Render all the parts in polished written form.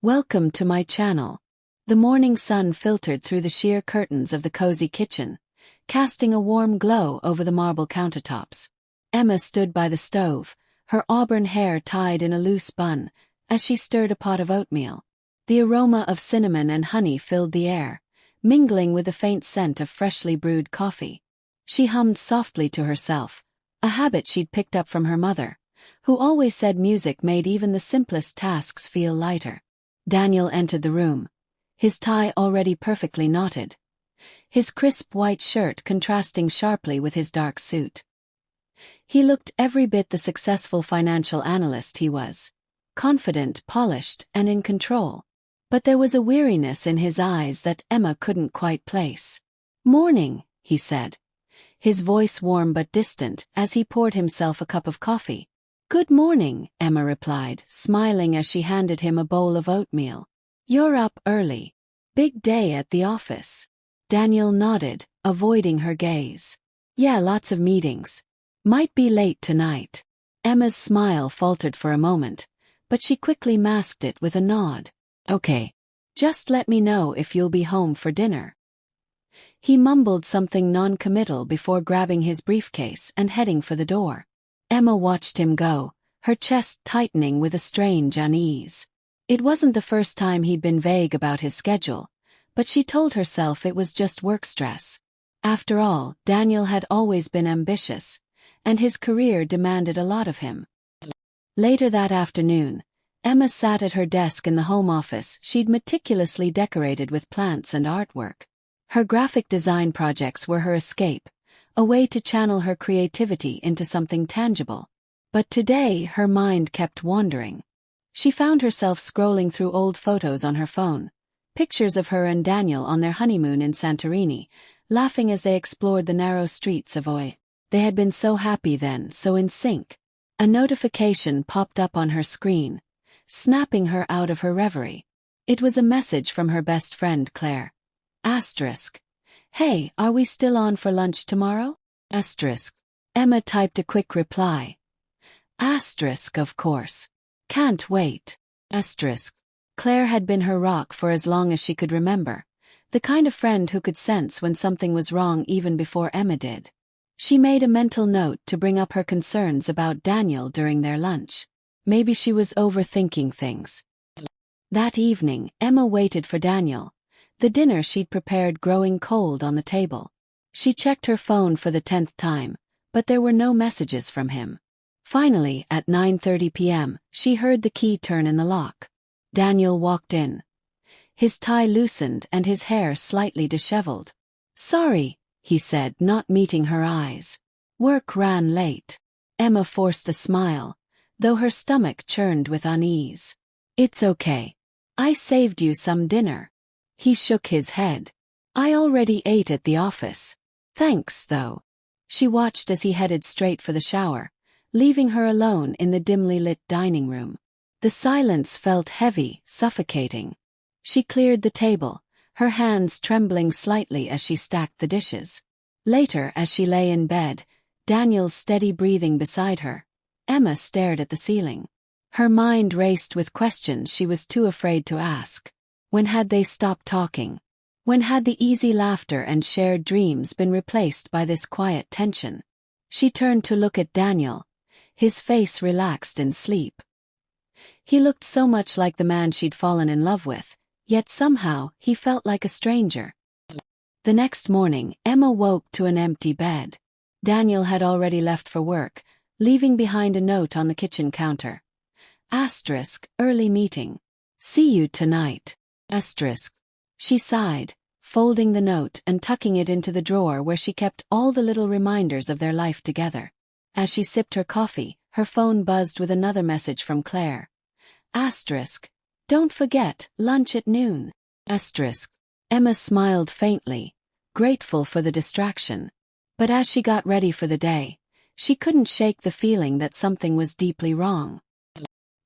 Welcome to my channel. The morning sun filtered through the sheer curtains of the cozy kitchen, casting a warm glow over the marble countertops. Emma stood by the stove, her auburn hair tied in a loose bun, as she stirred a pot of oatmeal. The aroma of cinnamon and honey filled the air, mingling with the faint scent of freshly brewed coffee. She hummed softly to herself, a habit she'd picked up from her mother, who always said music made even the simplest tasks feel lighter. Daniel entered the room, his tie already perfectly knotted, his crisp white shirt contrasting sharply with his dark suit. He looked every bit the successful financial analyst he was, confident, polished, and in control. But there was a weariness in his eyes that Emma couldn't quite place. "Morning," he said, his voice warm but distant as he poured himself a cup of coffee. "Good morning," Emma replied, smiling as she handed him a bowl of oatmeal. "You're up early. Big day at the office." Daniel nodded, avoiding her gaze. "Yeah, lots of meetings. Might be late tonight." Emma's smile faltered for a moment, but she quickly masked it with a nod. "Okay. Just let me know if you'll be home for dinner." He mumbled something non-committal before grabbing his briefcase and heading for the door. Emma watched him go, her chest tightening with a strange unease. It wasn't the first time he'd been vague about his schedule, but she told herself it was just work stress. After all, Daniel had always been ambitious, and his career demanded a lot of him. Later that afternoon, Emma sat at her desk in the home office she'd meticulously decorated with plants and artwork. Her graphic design projects were her escape, a way to channel her creativity into something tangible. But today her mind kept wandering. She found herself scrolling through old photos on her phone, pictures of her and Daniel on their honeymoon in Santorini, laughing as they explored the narrow streets of Oi. They had been so happy then, so in sync. A notification popped up on her screen, snapping her out of her reverie. It was a message from her best friend Claire. Asterisk. "Hey, are we still on for lunch tomorrow?" Asterisk. Emma typed a quick reply. Asterisk, of course. "Can't wait." Asterisk. Claire had been her rock for as long as she could remember, the kind of friend who could sense when something was wrong even before Emma did. She made a mental note to bring up her concerns about Daniel during their lunch. Maybe she was overthinking things. That evening, Emma waited for Daniel, the dinner she'd prepared growing cold on the table. She checked her phone for the 10th time, but there were no messages from him. Finally, at 9:30 p.m., she heard the key turn in the lock. Daniel walked in. His tie loosened and his hair slightly disheveled. "Sorry," he said, not meeting her eyes. "Work ran late." Emma forced a smile, though her stomach churned with unease. "It's okay. I saved you some dinner." He shook his head. "I already ate at the office. Thanks, though." She watched as he headed straight for the shower, leaving her alone in the dimly lit dining room. The silence felt heavy, suffocating. She cleared the table, her hands trembling slightly as she stacked the dishes. Later, as she lay in bed, Daniel's steady breathing beside her, Emma stared at the ceiling. Her mind raced with questions she was too afraid to ask. When had they stopped talking? When had the easy laughter and shared dreams been replaced by this quiet tension? She turned to look at Daniel, his face relaxed in sleep. He looked so much like the man she'd fallen in love with, yet somehow he felt like a stranger. The next morning, Emma woke to an empty bed. Daniel had already left for work, leaving behind a note on the kitchen counter. Asterisk, early meeting. See you tonight. Asterisk. She sighed, folding the note and tucking it into the drawer where she kept all the little reminders of their life together. As she sipped her coffee, her phone buzzed with another message from Claire. Asterisk. Don't forget, lunch at noon. Asterisk. Emma smiled faintly, grateful for the distraction. But as she got ready for the day, she couldn't shake the feeling that something was deeply wrong.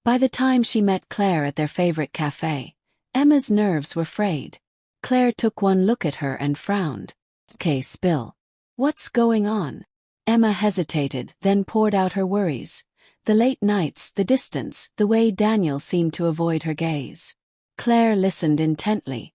By the time she met Claire at their favorite cafe, Emma's nerves were frayed. Claire took one look at her and frowned. "Okay, spill. What's going on?" Emma hesitated, then poured out her worries. The late nights, the distance, the way Daniel seemed to avoid her gaze. Claire listened intently,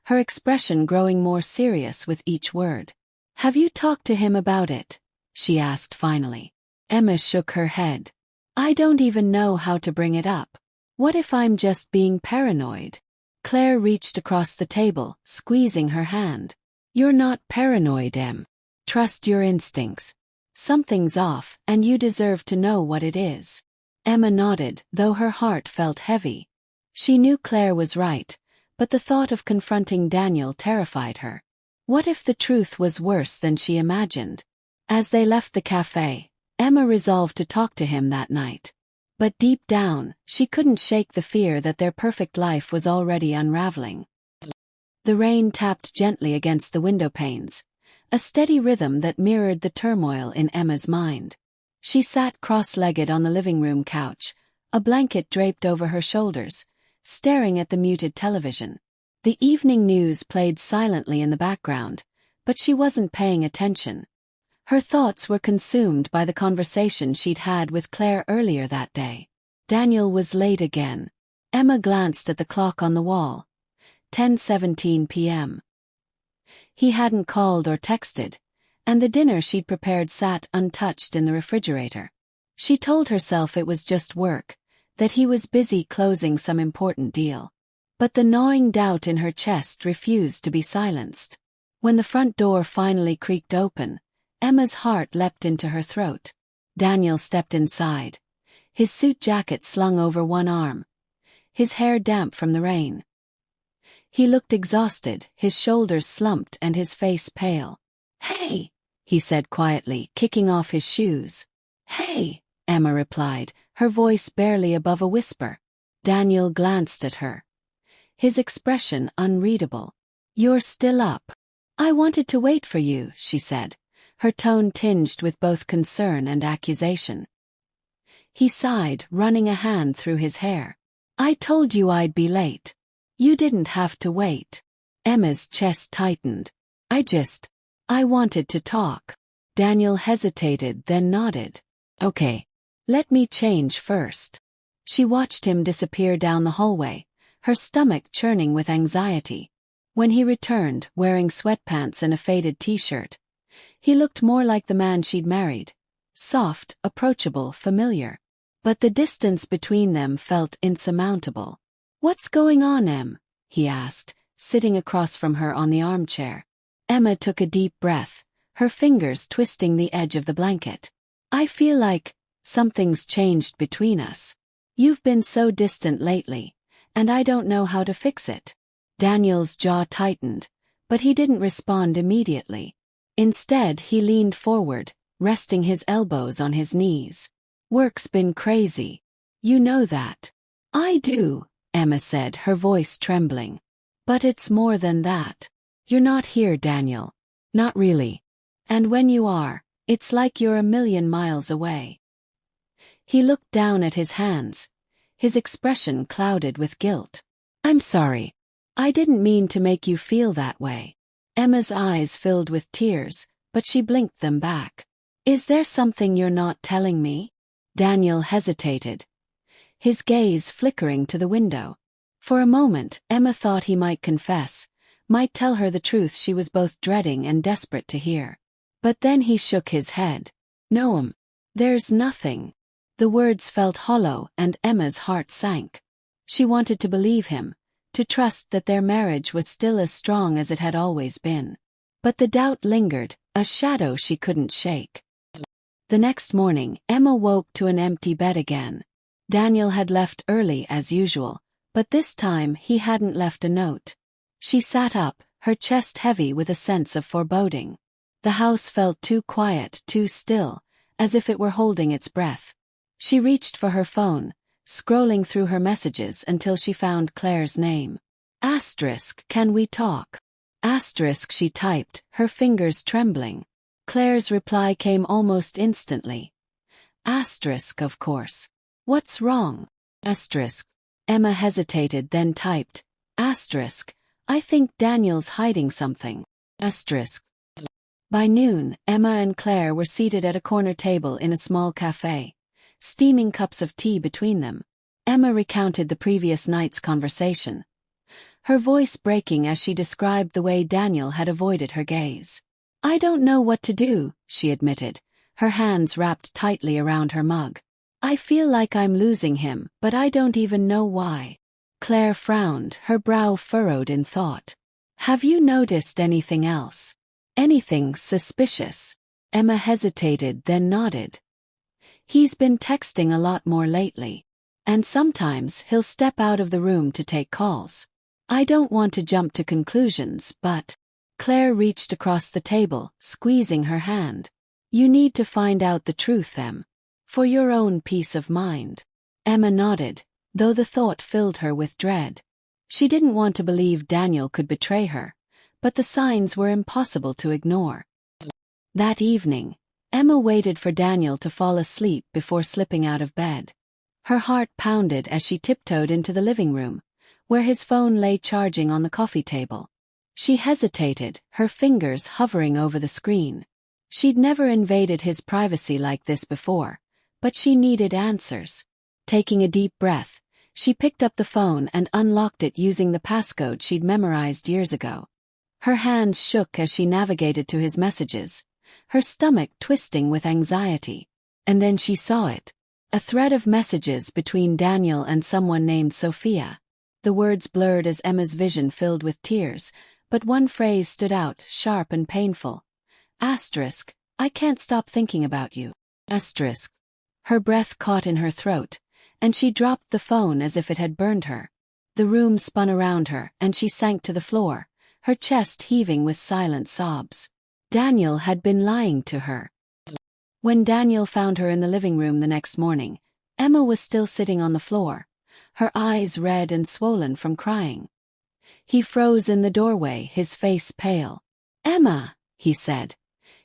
her expression growing more serious with each word. "Have you talked to him about it?" she asked finally. Emma shook her head. "I don't even know how to bring it up. What if I'm just being paranoid?" Claire reached across the table, squeezing her hand. "You're not paranoid, Em. Trust your instincts. Something's off, and you deserve to know what it is." Emma nodded, though her heart felt heavy. She knew Claire was right, but the thought of confronting Daniel terrified her. What if the truth was worse than she imagined? As they left the cafe, Emma resolved to talk to him that night. But deep down, she couldn't shake the fear that their perfect life was already unraveling. The rain tapped gently against the window panes, a steady rhythm that mirrored the turmoil in Emma's mind. She sat cross-legged on the living room couch, a blanket draped over her shoulders, staring at the muted television. The evening news played silently in the background, but she wasn't paying attention. Her thoughts were consumed by the conversation she'd had with Claire earlier that day. Daniel was late again. Emma glanced at the clock on the wall. 10:17 p.m. He hadn't called or texted, and the dinner she'd prepared sat untouched in the refrigerator. She told herself it was just work, that he was busy closing some important deal. But the gnawing doubt in her chest refused to be silenced. When the front door finally creaked open, Emma's heart leapt into her throat. Daniel stepped inside, his suit jacket slung over one arm, his hair damp from the rain. He looked exhausted, his shoulders slumped and his face pale. "Hey," he said quietly, kicking off his shoes. "Hey," Emma replied, her voice barely above a whisper. Daniel glanced at her, his expression unreadable. "You're still up." "I wanted to wait for you," she said, her tone tinged with both concern and accusation. He sighed, running a hand through his hair. "I told you I'd be late. You didn't have to wait." Emma's chest tightened. I wanted to talk." Daniel hesitated, then nodded. "Okay. Let me change first." She watched him disappear down the hallway, her stomach churning with anxiety. When he returned, wearing sweatpants and a faded t-shirt, he looked more like the man she'd married. Soft, approachable, familiar. But the distance between them felt insurmountable. "What's going on, Em?" he asked, sitting across from her on the armchair. Emma took a deep breath, her fingers twisting the edge of the blanket. "I feel like something's changed between us. You've been so distant lately, and I don't know how to fix it." Daniel's jaw tightened, but he didn't respond immediately. Instead, he leaned forward, resting his elbows on his knees. "Work's been crazy. You know that." "I do," Emma said, her voice trembling. "But it's more than that. You're not here, Daniel. Not really. And when you are, it's like you're a million miles away." He looked down at his hands, his expression clouded with guilt. "I'm sorry. I didn't mean to make you feel that way." Emma's eyes filled with tears, but she blinked them back. "Is there something you're not telling me?" Daniel hesitated, his gaze flickering to the window. For a moment, Emma thought he might confess, might tell her the truth she was both dreading and desperate to hear. But then he shook his head. "No, there's nothing." The words felt hollow and Emma's heart sank. She wanted to believe him, to trust that their marriage was still as strong as it had always been. But the doubt lingered, a shadow she couldn't shake. The next morning, Emma woke to an empty bed again. Daniel had left early as usual, but this time he hadn't left a note. She sat up, her chest heavy with a sense of foreboding. The house felt too quiet, too still, as if it were holding its breath. She reached for her phone, scrolling through her messages until she found Claire's name. "Can we talk?" She typed, her fingers trembling. Claire's reply came almost instantly. Of course. "What's wrong?" Emma hesitated, then typed. I think Daniel's hiding something. By noon, Emma and Claire were seated at a corner table in a small cafe, steaming cups of tea between them. Emma recounted the previous night's conversation, her voice breaking as she described the way Daniel had avoided her gaze. "I don't know what to do," she admitted, her hands wrapped tightly around her mug. "I feel like I'm losing him, but I don't even know why." Claire frowned, her brow furrowed in thought. "Have you noticed anything else? Anything suspicious?" Emma hesitated, then nodded. "He's been texting a lot more lately. And sometimes he'll step out of the room to take calls. I don't want to jump to conclusions, but—" Claire reached across the table, squeezing her hand. "You need to find out the truth, Em. For your own peace of mind." Emma nodded, though the thought filled her with dread. She didn't want to believe Daniel could betray her, but the signs were impossible to ignore. That evening, Emma waited for Daniel to fall asleep before slipping out of bed. Her heart pounded as she tiptoed into the living room, where his phone lay charging on the coffee table. She hesitated, her fingers hovering over the screen. She'd never invaded his privacy like this before, but she needed answers. Taking a deep breath, she picked up the phone and unlocked it using the passcode she'd memorized years ago. Her hands shook as she navigated to his messages, her stomach twisting with anxiety. And then she saw it. A thread of messages between Daniel and someone named Sophia. The words blurred as Emma's vision filled with tears, but one phrase stood out, sharp and painful. Asterisk, "I can't stop thinking about you." Asterisk. Her breath caught in her throat, and she dropped the phone as if it had burned her. The room spun around her, and she sank to the floor, her chest heaving with silent sobs. Daniel had been lying to her. When Daniel found her in the living room the next morning, Emma was still sitting on the floor, her eyes red and swollen from crying. He froze in the doorway, his face pale. "Emma," he said,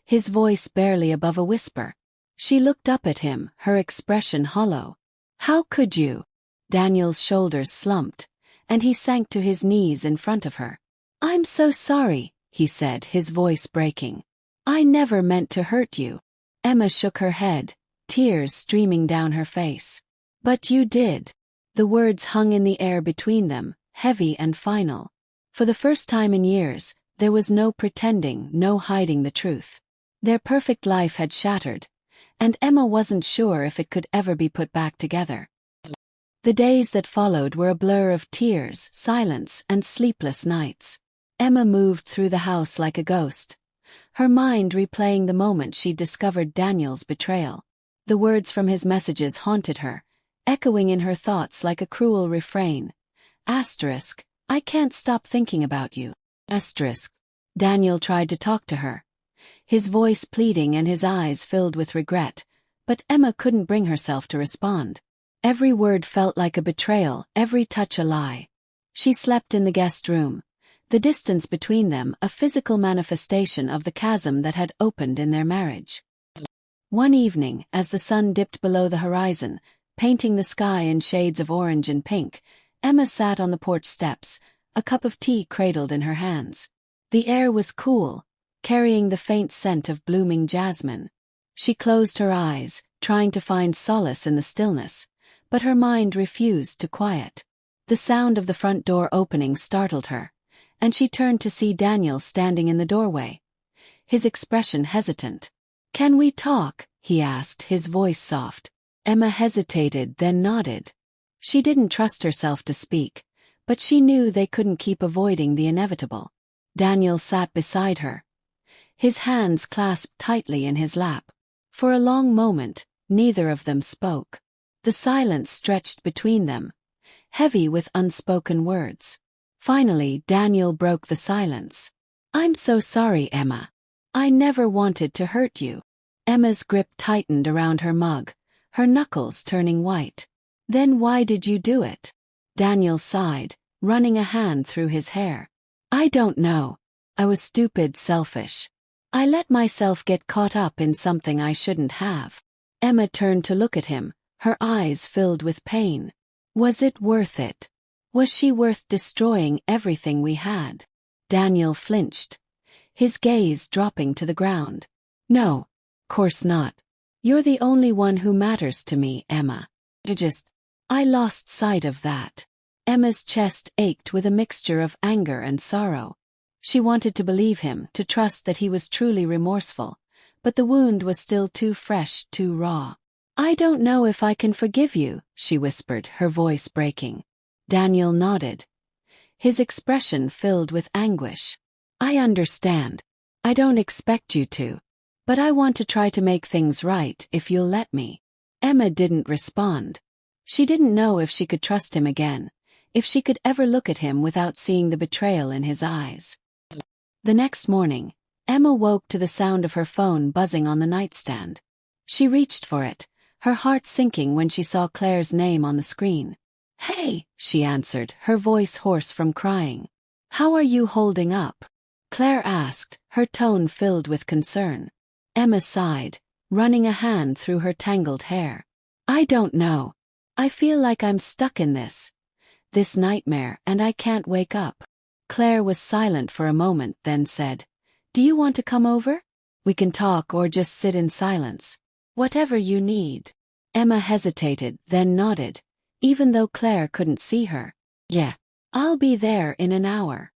his voice barely above a whisper. She looked up at him, her expression hollow. "How could you?" Daniel's shoulders slumped, and he sank to his knees in front of her. "I'm so sorry," he said, his voice breaking. "I never meant to hurt you." Emma shook her head, tears streaming down her face. "But you did." The words hung in the air between them, heavy and final. For the first time in years, there was no pretending, no hiding the truth. Their perfect life had shattered, and Emma wasn't sure if it could ever be put back together. The days that followed were a blur of tears, silence, and sleepless nights. Emma moved through the house like a ghost, her mind replaying the moment she'd discovered Daniel's betrayal. The words from his messages haunted her, echoing in her thoughts like a cruel refrain. Asterisk, "I can't stop thinking about you." Asterisk. Daniel tried to talk to her, his voice pleading and his eyes filled with regret, but Emma couldn't bring herself to respond. Every word felt like a betrayal, every touch a lie. She slept in the guest room, the distance between them a physical manifestation of the chasm that had opened in their marriage. One evening, as the sun dipped below the horizon, painting the sky in shades of orange and pink, Emma sat on the porch steps, a cup of tea cradled in her hands. The air was cool, carrying the faint scent of blooming jasmine. She closed her eyes, trying to find solace in the stillness, but her mind refused to quiet. The sound of the front door opening startled her, and she turned to see Daniel standing in the doorway, his expression hesitant. "Can we talk?" he asked, his voice soft. Emma hesitated, then nodded. She didn't trust herself to speak, but she knew they couldn't keep avoiding the inevitable. Daniel sat beside her, his hands clasped tightly in his lap. For a long moment, neither of them spoke. The silence stretched between them, heavy with unspoken words. Finally, Daniel broke the silence. "I'm so sorry, Emma. I never wanted to hurt you." Emma's grip tightened around her mug, her knuckles turning white. "Then why did you do it?" Daniel sighed, running a hand through his hair. "I don't know. I was stupid, selfish. I let myself get caught up in something I shouldn't have." Emma turned to look at him, her eyes filled with pain. Was it worth it? Was she worth destroying everything we had? Daniel flinched, his gaze dropping to the ground. "No, course not. You're the only one who matters to me, Emma. I lost sight of that." Emma's chest ached with a mixture of anger and sorrow. She wanted to believe him, to trust that he was truly remorseful, but the wound was still too fresh, too raw. "I don't know if I can forgive you," she whispered, her voice breaking. Daniel nodded, his expression filled with anguish. "I understand. I don't expect you to. But I want to try to make things right if you'll let me." Emma didn't respond. She didn't know if she could trust him again, if she could ever look at him without seeing the betrayal in his eyes. The next morning, Emma woke to the sound of her phone buzzing on the nightstand. She reached for it, her heart sinking when she saw Claire's name on the screen. "Hey," she answered, her voice hoarse from crying. "How are you holding up?" Claire asked, her tone filled with concern. Emma sighed, running a hand through her tangled hair. "I don't know. I feel like I'm stuck in this nightmare, and I can't wake up." Claire was silent for a moment, then said, "Do you want to come over? We can talk or just sit in silence. Whatever you need." Emma hesitated, then nodded, even though Claire couldn't see her. "Yeah, I'll be there in an hour."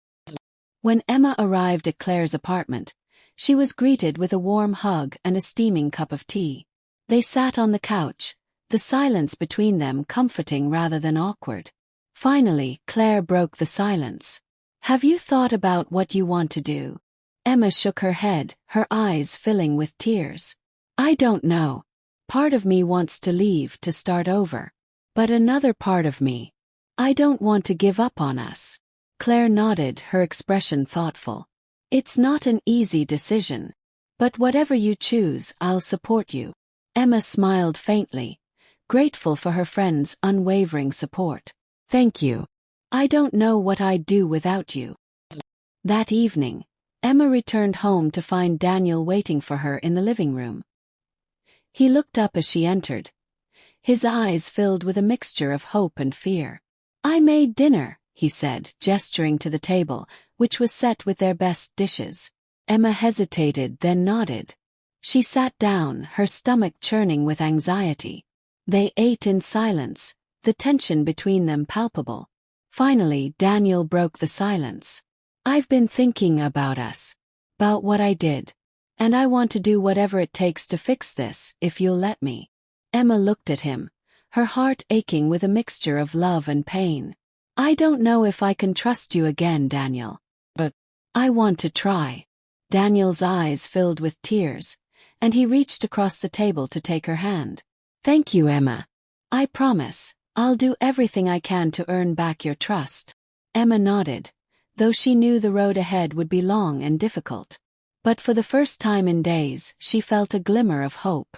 When Emma arrived at Claire's apartment, she was greeted with a warm hug and a steaming cup of tea. They sat on the couch, the silence between them comforting rather than awkward. Finally, Claire broke the silence. "Have you thought about what you want to do?" Emma shook her head, her eyes filling with tears. "I don't know. Part of me wants to leave to start over. But another part of me, I don't want to give up on us." Claire nodded, her expression thoughtful. "It's not an easy decision. But whatever you choose, I'll support you." Emma smiled faintly, grateful for her friend's unwavering support. "Thank you. I don't know what I'd do without you." That evening, Emma returned home to find Daniel waiting for her in the living room. He looked up as she entered, his eyes filled with a mixture of hope and fear. "I made dinner," he said, gesturing to the table, which was set with their best dishes. Emma hesitated, then nodded. She sat down, her stomach churning with anxiety. They ate in silence, the tension between them palpable. Finally, Daniel broke the silence. "I've been thinking about us, about what I did, and I want to do whatever it takes to fix this, if you'll let me." Emma looked at him, her heart aching with a mixture of love and pain. "I don't know if I can trust you again, Daniel. But I want to try." Daniel's eyes filled with tears, and he reached across the table to take her hand. "Thank you, Emma. I promise, I'll do everything I can to earn back your trust." Emma nodded, though she knew the road ahead would be long and difficult. But for the first time in days, she felt a glimmer of hope.